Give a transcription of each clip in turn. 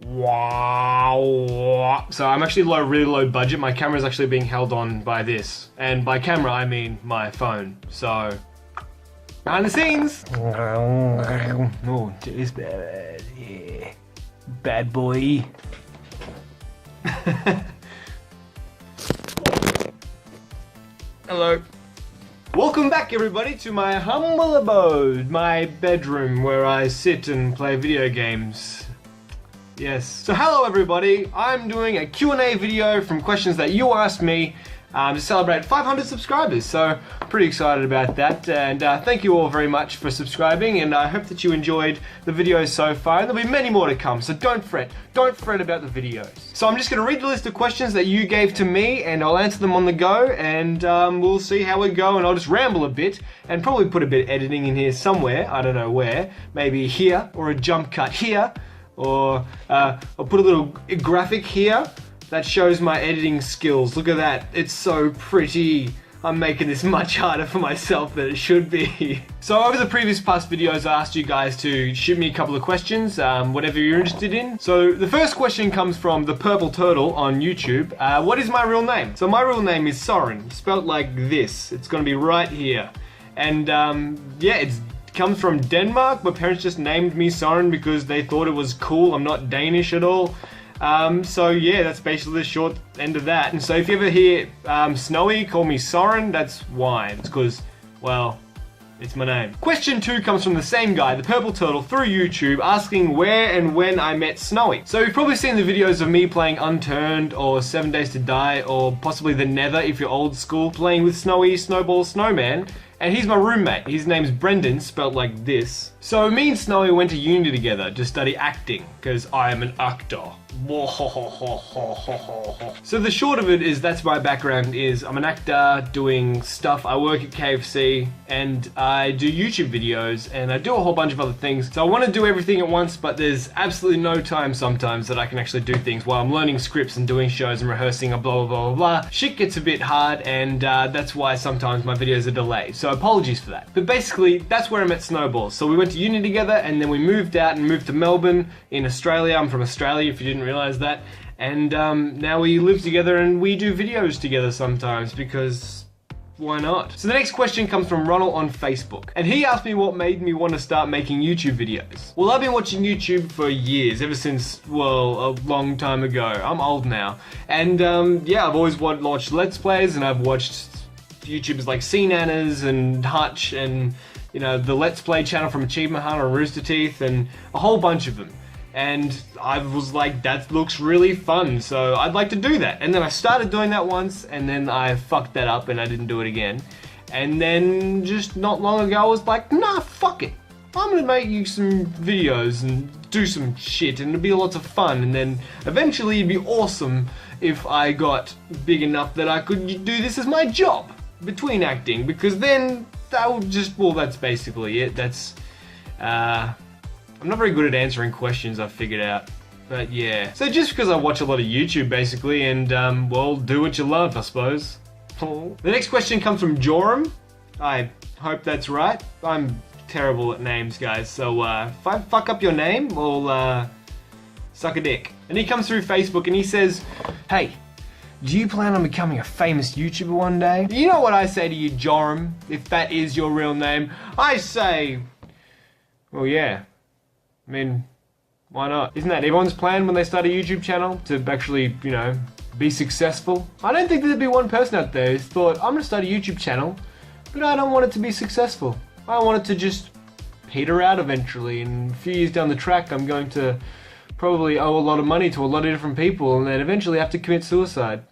Wow. So I'm actually really low budget. My camera is actually being held on by this. And by camera, I mean my phone. So, behind the scenes. Oh, it's bad. Yeah. Bad boy. Hello. Welcome back, everybody, to my humble abode, my bedroom where I sit and play video games. Yes. So hello, everybody. I'm doing a Q&A video from questions that you asked me to celebrate 500 subscribers. So pretty excited about that, and thank you all very much for subscribing, and I hope that you enjoyed the videos so far. There'll be many more to come, so don't fret about the videos. So I'm just going to read the list of questions that you gave to me, and I'll answer them on the go, and we'll see how we go, and I'll just ramble a bit and probably put a bit of editing in here somewhere. I don't know where, maybe here, or a jump cut here, or I'll put a little graphic here that shows my editing skills. Look at that, it's so pretty. I'm making this much harder for myself than it should be. So over the previous past videos, I asked you guys to shoot me a couple of questions, whatever you're interested in. So the first question comes from the Purple Turtle on YouTube. What is my real name? So my real name is Soren, spelt like this. It's gonna be right here. And yeah, it comes from Denmark. My parents just named me Soren because they thought it was cool. I'm not Danish at all. So yeah, that's basically the short end of that. And so if you ever hear Snowy call me Soren, that's why. It's because, well, it's my name. Question 2 comes from the same guy, the Purple Turtle, through YouTube, asking where and when I met Snowy. So you've probably seen the videos of me playing Unturned, or 7 Days to Die, or possibly The Nether if you're old school, playing with Snowy, Snowball, Snowman. And he's my roommate. His name's Brendan, spelled like this. So me and Snowy went to uni together to study acting, because I am an actor. So the short of it is, that's my background is, I'm an actor doing stuff. I work at KFC and I do YouTube videos and I do a whole bunch of other things. So I want to do everything at once, but there's absolutely no time sometimes that I can actually do things while I'm learning scripts and doing shows and rehearsing and blah, blah, blah, blah, blah. Shit gets a bit hard, and that's why sometimes my videos are delayed. So apologies for that. But basically, that's where I met Snowball. So we went to uni together and then we moved out and moved to Melbourne in Australia. I'm from Australia, if you didn't realize that. And now we live together and we do videos together sometimes, because why not? So the next question comes from Ronald on Facebook, and he asked me what made me want to start making YouTube videos. Well, I've been watching YouTube for years, ever since, well, a long time ago. I'm old now. And yeah, I've always watched Let's Plays, and I've watched YouTubers like CNanners and Hutch, and you know, the Let's Play channel from Achievement Hunter and Rooster Teeth, and a whole bunch of them. And I was like, that looks really fun, so I'd like to do that. And then I started doing that once, and then I fucked that up and I didn't do it again. And then just not long ago I was like, nah, fuck it. I'm gonna make you some videos and do some shit, and it'll be lots of fun. And then eventually it'd be awesome if I got big enough that I could do this as my job between acting, because then that would just, well, that's basically it. That's, I'm not very good at answering questions, I've figured out. But yeah. So just because I watch a lot of YouTube basically, and well, do what you love, I suppose. The next question comes from Joram. I hope that's right. I'm terrible at names, guys. So if I fuck up your name, well, suck a dick. And he comes through Facebook and he says, hey, do you plan on becoming a famous YouTuber one day? You know what I say to you, Joram, if that is your real name? I say, well, yeah. I mean, why not? Isn't that everyone's plan when they start a YouTube channel? To actually, you know, be successful? I don't think there'd be one person out there who's thought, I'm gonna start a YouTube channel, but I don't want it to be successful. I want it to just peter out eventually, and a few years down the track I'm going to probably owe a lot of money to a lot of different people, and then eventually have to commit suicide.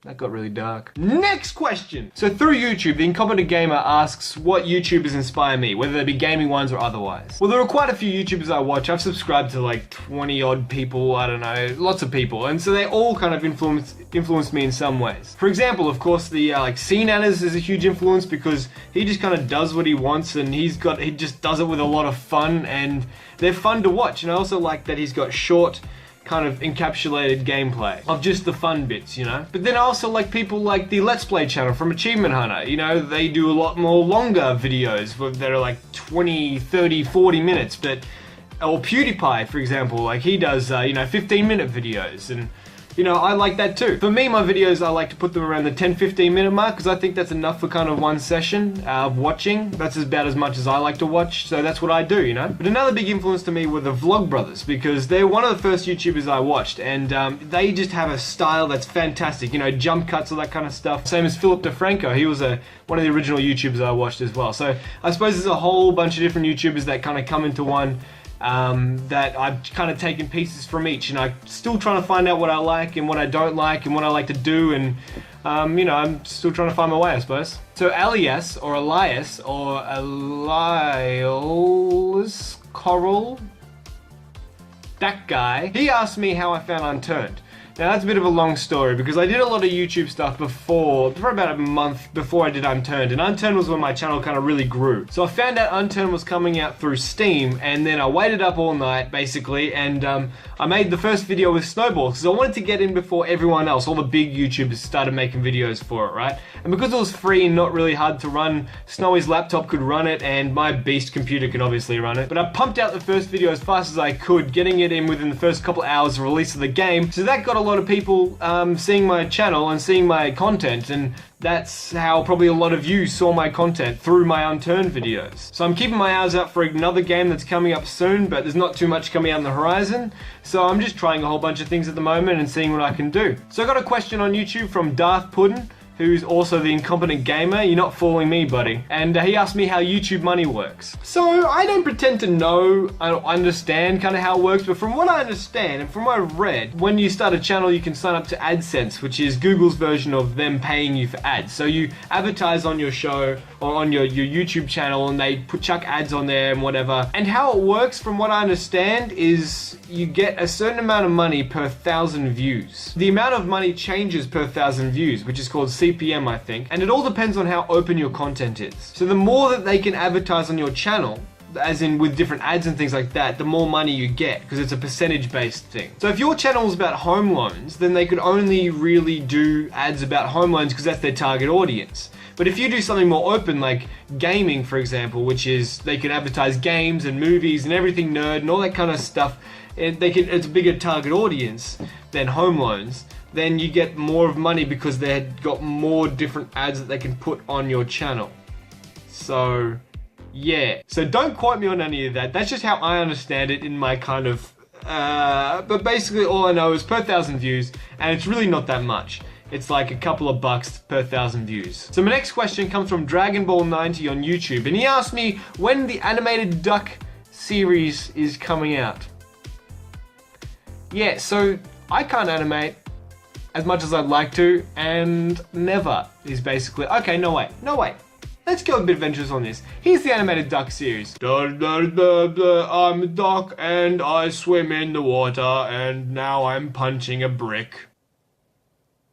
That got really dark. Next question! So through YouTube, the Incompetent Gamer asks what YouTubers inspire me, whether they be gaming ones or otherwise. Well, there are quite a few YouTubers I watch. I've subscribed to like 20 odd people, I don't know, lots of people. And so they all kind of influence me in some ways. For example, of course, the like CNanners is a huge influence, because he just kind of does what he wants, and he just does it with a lot of fun, and they're fun to watch. And I also like that he's got short, kind of encapsulated gameplay of just the fun bits, you know? But then I also like people like the Let's Play channel from Achievement Hunter, you know? They do a lot more longer videos that are like 20, 30, 40 minutes, but Or PewDiePie, for example, like he does, 15-minute videos, and I like that too. For me, my videos, I like to put them around the 10-15 minute mark because I think that's enough for kind of one session of watching. That's about as much as I like to watch, so that's what I do, But another big influence to me were the Vlogbrothers, because they're one of the first YouTubers I watched, and they just have a style that's fantastic, jump cuts, all that kind of stuff. Same as Philip DeFranco, he was one of the original YouTubers I watched as well. So I suppose there's a whole bunch of different YouTubers that kind of come into one. That I've kind of taken pieces from each, and I'm still trying to find out what I like and what I don't like and what I like to do, and I'm still trying to find my way, I suppose. So Elias or Elias Coral, that guy, he asked me how I found Unturned. Now that's a bit of a long story because I did a lot of YouTube stuff for about a month before I did Unturned, and Unturned was when my channel kind of really grew. So I found out Unturned was coming out through Steam, and then I waited up all night basically, and I made the first video with Snowball because I wanted to get in before everyone else. All the big YouTubers started making videos for it, right? And because it was free and not really hard to run, Snowy's laptop could run it, and my beast computer can obviously run it. But I pumped out the first video as fast as I could, getting it in within the first couple hours of release of the game. So that got a lot of people seeing my channel and seeing my content, and that's how probably a lot of you saw my content, through my Unturned videos. So I'm keeping my eyes out for another game that's coming up soon, but there's not too much coming out on the horizon. So I'm just trying a whole bunch of things at the moment and seeing what I can do. So I got a question on YouTube from Darth Puddin, who's also the Incompetent Gamer. You're not fooling me, buddy. And he asked me how YouTube money works. So I don't pretend to know, I don't understand kind of how it works, but from what I understand and from what I've read, when you start a channel, you can sign up to AdSense, which is Google's version of them paying you for ads. So you advertise on your show or on your YouTube channel, and they chuck ads on there and whatever. And how it works, from what I understand, is you get a certain amount of money per 1,000 views. The amount of money changes per 1,000 views, which is called CPM, I think, and it all depends on how open your content is. So the more that they can advertise on your channel, as in with different ads and things like that, the more money you get, because it's a percentage-based thing. So if your channel is about home loans, then they could only really do ads about home loans because that's their target audience. But if you do something more open, like gaming, for example, which is they can advertise games and movies and everything nerd and all that kind of stuff, and it's a bigger target audience than home loans, then you get more of money because they've got more different ads that they can put on your channel. So yeah, so don't quote me on any of that. That's just how I understand it in my kind of but basically all I know is per 1,000 views, and it's really not that much. It's like a couple of bucks per 1,000 views. So my next question comes from Dragon Ball 90 on YouTube, and he asked me when the animated duck series is coming out. Yeah, so I can't animate as much as I'd like to, and never is basically... Okay, no wait. Let's go a bit adventurous on this. Here's the animated duck series. I'm a duck and I swim in the water, and now I'm punching a brick.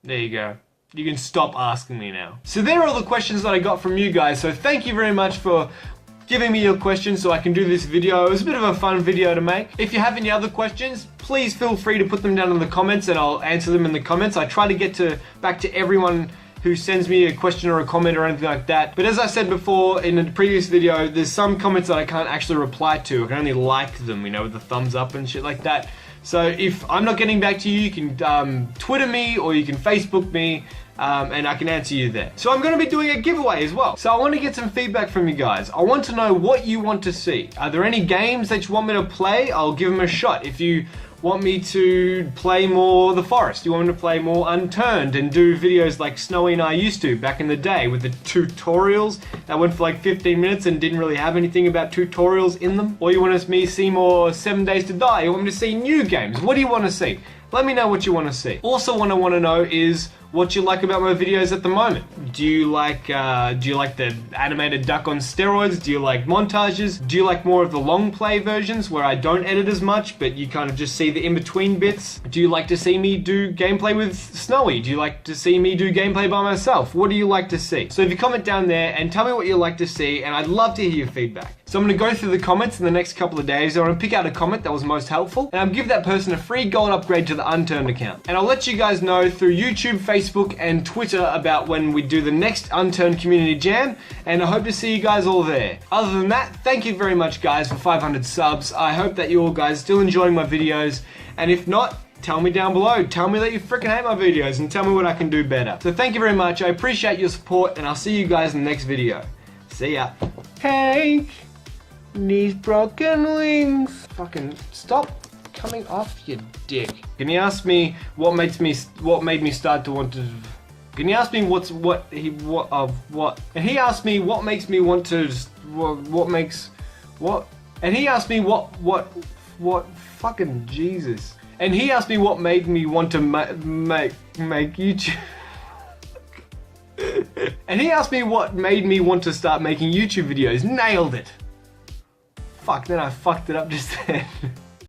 There you go. You can stop asking me now. So there are all the questions that I got from you guys, so thank you very much for giving me your questions so I can do this video. It was a bit of a fun video to make. If you have any other questions, please feel free to put them down in the comments and I'll answer them in the comments. I try to get back to everyone who sends me a question or a comment or anything like that. But as I said before in a previous video, there's some comments that I can't actually reply to. I can only like them, with the thumbs up and shit like that. So if I'm not getting back to you, you can Twitter me or you can Facebook me, and I can answer you there. So I'm going to be doing a giveaway as well. So I want to get some feedback from you guys. I want to know what you want to see. Are there any games that you want me to play? I'll give them a shot. If you want me to play more The Forest, you want me to play more Unturned and do videos like Snowy and I used to back in the day with the tutorials that went for like 15 minutes and didn't really have anything about tutorials in them? Or you want me to see more 7 Days to Die? You want me to see new games? What do you want to see? Let me know what you want to see. Also, what I want to know is what you like about my videos at the moment. Do you like the animated duck on steroids? Do you like montages? Do you like more of the long play versions where I don't edit as much, but you kind of just see the in-between bits? Do you like to see me do gameplay with Snowy? Do you like to see me do gameplay by myself? What do you like to see? So if you comment down there and tell me what you like to see, and I'd love to hear your feedback. So I'm going to go through the comments in the next couple of days. I'm going to pick out a comment that was most helpful, and I'll give that person a free gold upgrade to the Unturned account. And I'll let you guys know through YouTube, Facebook, and Twitter about when we do the next Unturned Community Jam, and I hope to see you guys all there. Other than that, thank you very much guys for 500 subs. I hope that you all guys are still enjoying my videos, and if not, tell me down below. Tell me that you freaking hate my videos and tell me what I can do better. So thank you very much. I appreciate your support, and I'll see you guys in the next video. See ya. Hank, these broken wings. Fucking stop coming off, you dick. Can you ask me what made me start to want to? Can you ask me And he asked me what makes me want to. And he asked me what fucking Jesus. And he asked me what made me want to make YouTube. And he asked me what made me want to start making YouTube videos. Nailed it. Fuck, then I fucked it up just then.